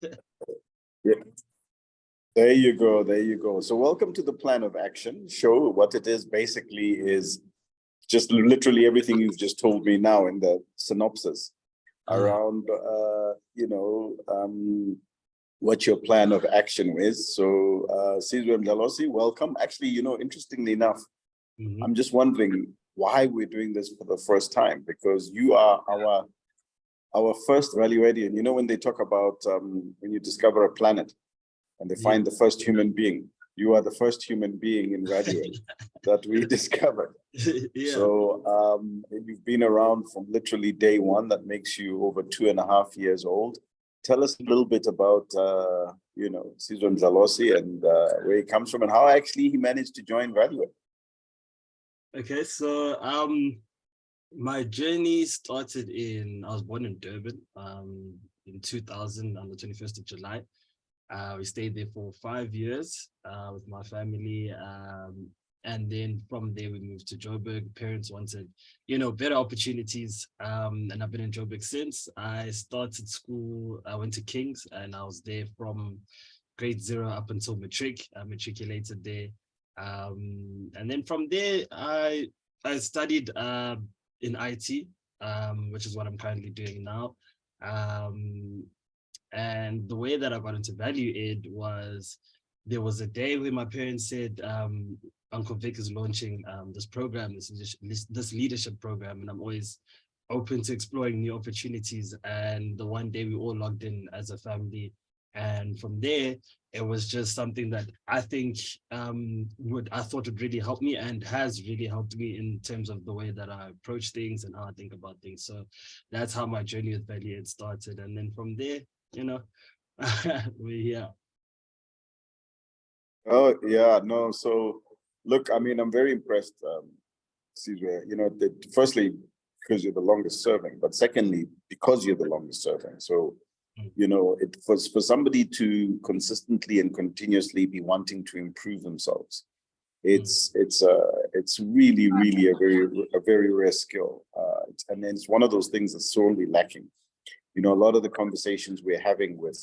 Yeah. There you go. There you go. So welcome to the Plan of Action show. What it is basically is just literally everything you've just told me now in the synopsis around, what your plan of action is. So, Sizwe Mdlalose, welcome. Actually, interestingly enough, I'm just wondering why we're doing this for the first time, because you are our first value edian. You know, when they talk about when you discover a planet and they find the first human being, you are the first human being in value that we discovered. Yeah. So you've been around from literally day one. That makes you over 2.5 years old. Tell us a little bit about Sizwe Mdlalose and where he comes from and how actually he managed to join Value. Okay, so my journey started I was born in Durban in 2000 on the 21st of July. We stayed there for 5 years with my family. And then from there, we moved to Joburg. Parents wanted, better opportunities. And I've been in Joburg since. I started school, I went to King's and I was there from grade 0 up until matric. I matriculated there. And then from there, I studied in IT, which is what I'm currently doing now. And the way that I got into value ed was, there was a day where my parents said, Uncle Vic is launching this program, this leadership program, and I'm always open to exploring new opportunities. And the one day we all logged in as a family. And from there, it was just something that I think I thought would really help me and has really helped me in terms of the way that I approach things and how I think about things. So that's how my journey with value ed started. And then from there, we're here. Oh, yeah, no. So look, I mean, I'm very impressed, Sizwe, firstly, because you're the longest serving, but secondly, because you're the longest serving. So, it was for somebody to consistently and continuously be wanting to improve themselves. It's really, really a very rare skill. And it's one of those things that's sorely lacking. A lot of the conversations we're having with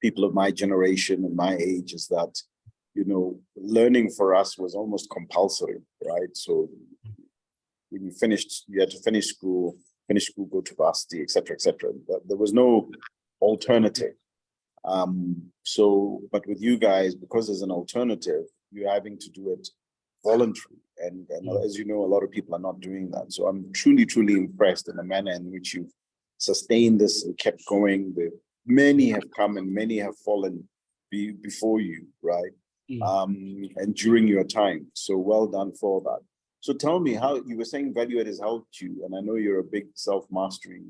people of my generation and my age is that, learning for us was almost compulsory, right? So when you had to finish school, go to varsity, et cetera, et cetera. There was no alternative. But with you guys, because there's an alternative, you're having to do it voluntary. And as you know, a lot of people are not doing that. So I'm truly, truly impressed in the manner in which you've sustained this and kept going. Many have come and many have fallen before you, right? And during your time. So well done for that. So tell me, how you were saying value ed has helped you, and I know you're a big self-mastery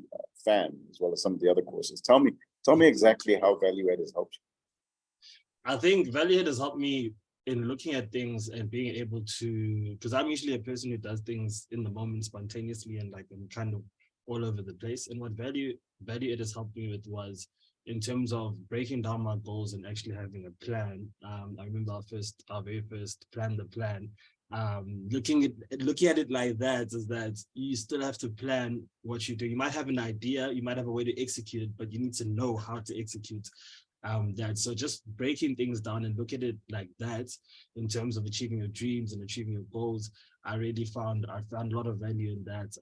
fan as well as some of the other courses. Tell me exactly how value ed has helped you. I think value ed has helped me in looking at things and being able to, because I'm usually a person who does things in the moment spontaneously and like I'm kind of all over the place. And what value ed has helped me with was in terms of breaking down my goals and actually having a plan. I remember our very first plan, the plan. Looking at it like that is that you still have to plan what you do. You might have an idea, you might have a way to execute it, but you need to know how to execute that. So just breaking things down and look at it like that in terms of achieving your dreams and achieving your goals, I found a lot of value in that.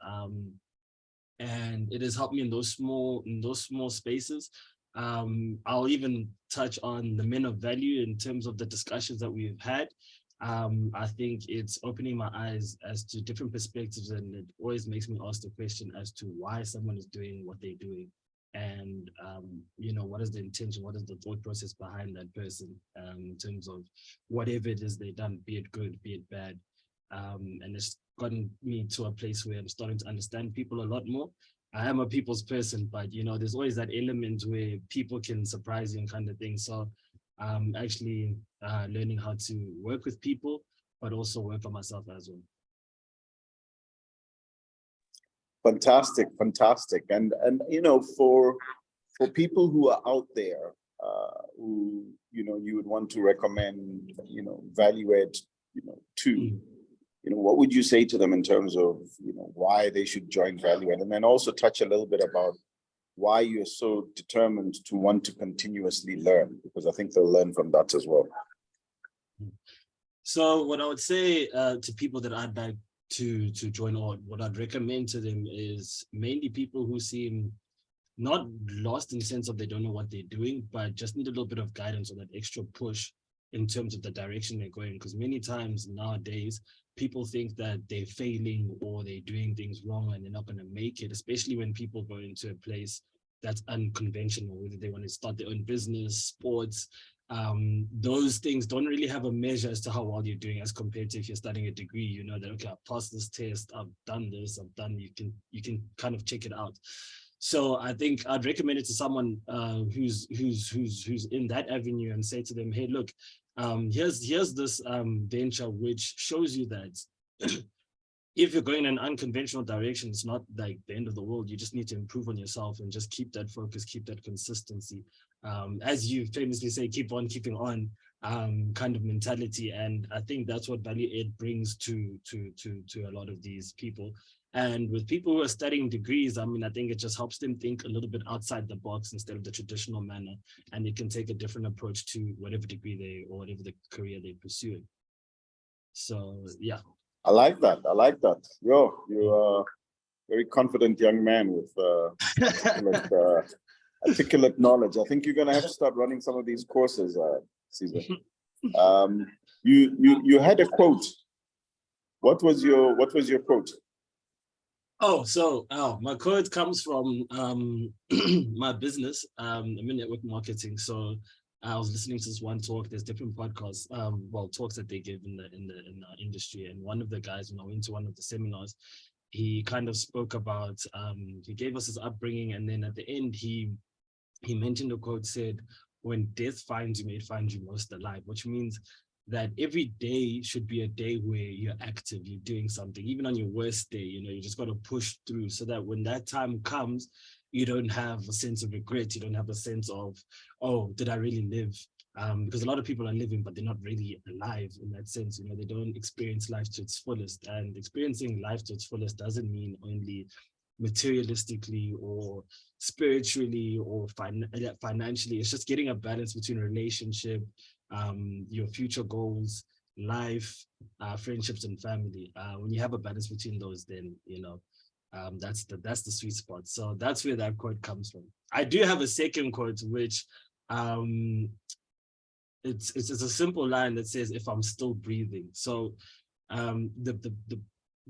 And it has helped me in those small spaces. I'll even touch on the men of value in terms of the discussions that we've had. I think it's opening my eyes as to different perspectives, and it always makes me ask the question as to why someone is doing what they're doing, and what is the intention, what is the thought process behind that person, in terms of whatever it is they've done, be it good, be it bad. And it's gotten me to a place where I'm starting to understand people a lot more. I am a people's person, but there's always that element where people can surprise you and kind of thing. So actually learning how to work with people, but also work on myself as well. Fantastic. And for people who are out there who you would want to recommend value ed to, what would you say to them in terms of why they should join value ed, and then also touch a little bit about why you're so determined to want to continuously learn, because I think they'll learn from that as well. So what I would say to people that I'd like to join on, what I'd recommend to them is mainly people who seem not lost in the sense of they don't know what they're doing, but just need a little bit of guidance or that extra push in terms of the direction they're going. Because many times nowadays, people think that they're failing or they're doing things wrong and they're not going to make it, especially when people go into a place that's unconventional, whether they want to start their own business, sports. Those things don't really have a measure as to how well you're doing as compared to if you're studying a degree. You know that, okay, I've passed this test, I've done this, I've done, you can kind of check it out. So I think I'd recommend it to someone who's in that avenue and say to them, hey, look, here's this venture which shows you that if you're going in an unconventional direction, it's not like the end of the world. You just need to improve on yourself and just keep that focus, keep that consistency. As you famously say, keep on keeping on kind of mentality. And I think that's what value add brings to a lot of these people. And with people who are studying degrees, I mean, I think it just helps them think a little bit outside the box instead of the traditional manner, and they can take a different approach to whatever degree they or whatever the career they're pursuing. So yeah. I like that. I like that. Yo, you are a very confident young man with articulate knowledge. I think you're gonna have to start running some of these courses, Sizwe. You had a quote. What was your quote? My quote comes from my business. I'm in network marketing, so I was listening to this one talk. There's different podcasts, talks that they give in the industry, and one of the guys, when I went to one of the seminars, he kind of spoke about he gave us his upbringing, and then at the end he mentioned a quote, said, "When death finds you, may it find you most alive," which means that every day should be a day where you're active, you're doing something. Even on your worst day, you know, you just got to push through so that when that time comes, you don't have a sense of regret. You don't have a sense of, oh, did I really live? Because a lot of people are living, but they're not really alive in that sense. You know, they don't experience life to its fullest. And experiencing life to its fullest doesn't mean only materialistically or spiritually or financially. It's just getting a balance between relationship, your future goals, life, friendships, and family. When you have a balance between those, then you know that's the sweet spot. So that's where that quote comes from. I do have a second quote, which it's a simple line that says, "If I'm still breathing." So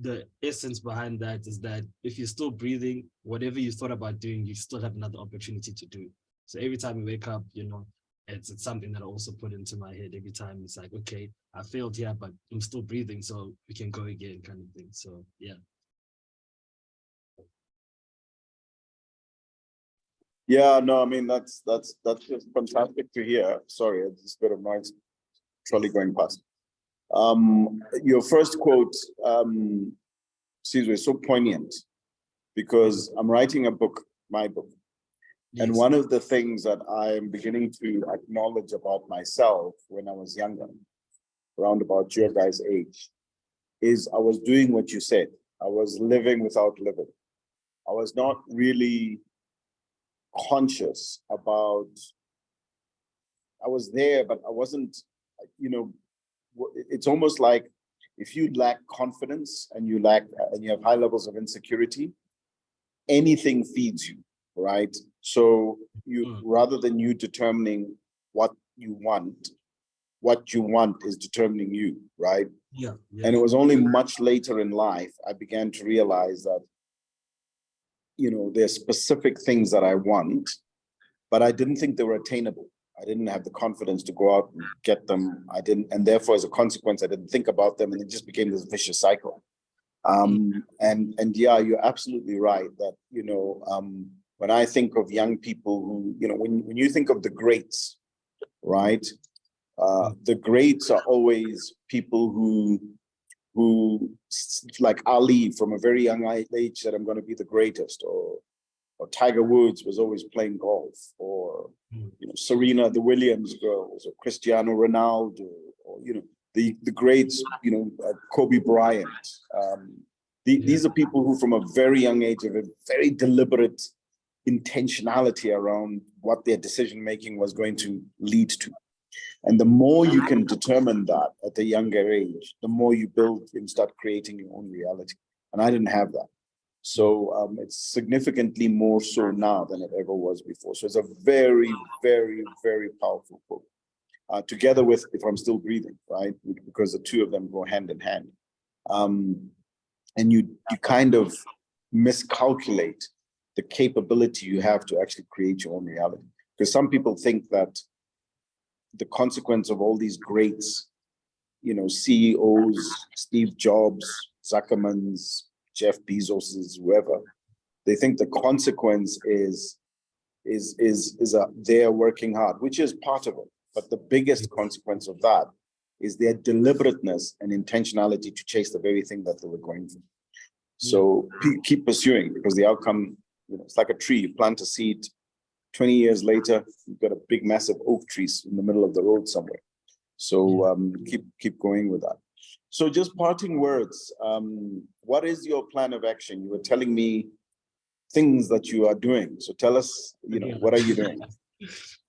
the essence behind that is that if you're still breathing, whatever you thought about doing, you still have another opportunity to do. So every time you wake up, you know, it's something that I also put into my head every time. It's like, okay, I failed here, but I'm still breathing, so we can go again, kind of thing. So yeah. Yeah, no, I mean that's just fantastic to hear. Sorry, it's a bit of noise, trolley going past. Your first quote, Sizwe, is so poignant because I'm writing a book, my book. Yes. And one of the things that I'm beginning to acknowledge about myself when I was younger, around about your guys' age, is I was doing what you said. I was living without living. I was not really conscious about, I was there, but I wasn't, you know, it's almost like if you lack confidence and you have high levels of insecurity, anything feeds you, right? So rather than you determining what you want is determining you, right? Yeah. And it was only much later in life I began to realize that, you know, there's specific things that I want, but I didn't think they were attainable. I didn't have the confidence to go out and get them. And therefore, as a consequence, I didn't think about them, and it just became this vicious cycle. And yeah, you're absolutely right that, you know, when I think of young people who, you know, when you think of the greats, right? The greats are always people who like Ali from a very young age said, I'm going to be the greatest, or Tiger Woods was always playing golf, or you know, Serena, the Williams girls, or Cristiano Ronaldo, or you know, the greats, you know, Kobe Bryant. These are people who, from a very young age, have a very deliberate intentionality around what their decision making was going to lead to. And the more you can determine that at a younger age, the more you build and start creating your own reality. And I didn't have that. So it's significantly more so now than it ever was before. So it's a very, very, very powerful quote. Together with If I'm Still Breathing, right? Because the two of them go hand in hand. And you kind of miscalculate the capability you have to actually create your own reality. Because some people think that the consequence of all these greats, you know, CEOs, Steve Jobs, Zuckerman's, Jeff Bezos's, whoever, they think the consequence is they're working hard, which is part of it. But the biggest consequence of that is their deliberateness and intentionality to chase the very thing that they were going for. So keep pursuing, because the outcome, you know, it's like a tree. You plant a seed, 20 years later, you've got a big, massive oak tree in the middle of the road somewhere. So keep going with that. So just parting words, what is your plan of action? You were telling me things that you are doing. So tell us, you know, what are you doing?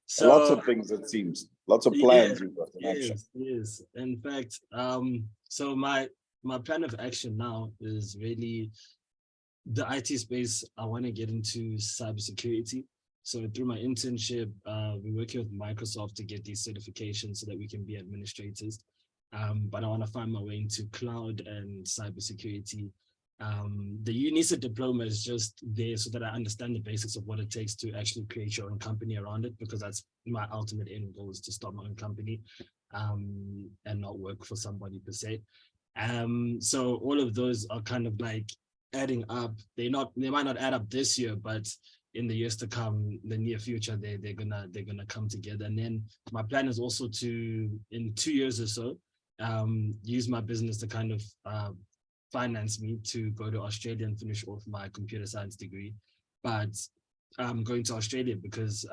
So, lots of things, it seems. Lots of plans you've got in action. Yes. In fact, so my plan of action now is really the IT space. I want to get into cybersecurity. So through my internship, we're working with Microsoft to get these certifications so that we can be administrators. But I want to find my way into cloud and cybersecurity. The UNISA diploma is just there so that I understand the basics of what it takes to actually create your own company around it, because that's my ultimate end goal, is to start my own company and not work for somebody per se. So all of those are kind of like adding up. They might not add up this year, but in the years to come, the near future, they're gonna come together. And then my plan is also to, in 2 years or so, use my business to kind of finance me to go to Australia and finish off my computer science degree. But I'm going to Australia because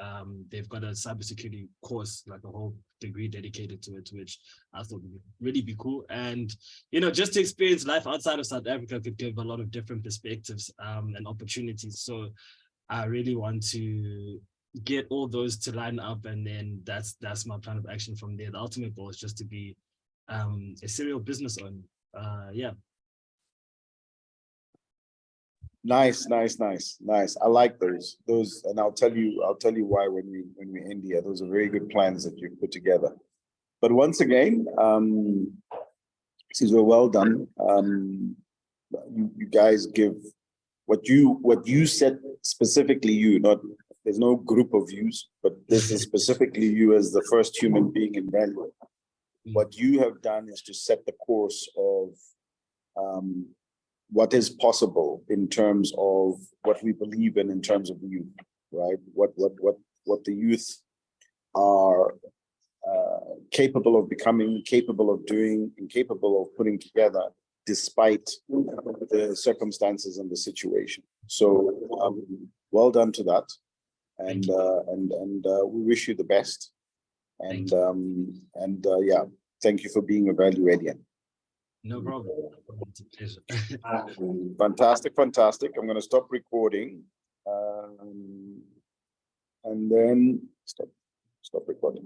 they've got a cybersecurity course, like a whole degree dedicated to it, which I thought would really be cool. And, you know, just to experience life outside of South Africa could give a lot of different perspectives and opportunities. So I really want to get all those to line up, and then that's my plan of action from there. The ultimate goal is just to be a serial business owner. Yeah. Nice. I like those, and I'll tell you why when we end here. Those are very good plans that you've put together. But once again, Sizwe, well done. You guys give what you said, specifically you, not, there's no group of yous, but this is specifically you as the first human being in value. What you have done is to set the course of what is possible in terms of what we believe in terms of the youth, right? What the youth are capable of becoming, capable of doing, and capable of putting together, despite the circumstances and the situation. So well done to that, and we wish you the best. And yeah, thank you for being a value edian. No problem. It's a pleasure. Fantastic. I'm going to stop recording, and then stop recording.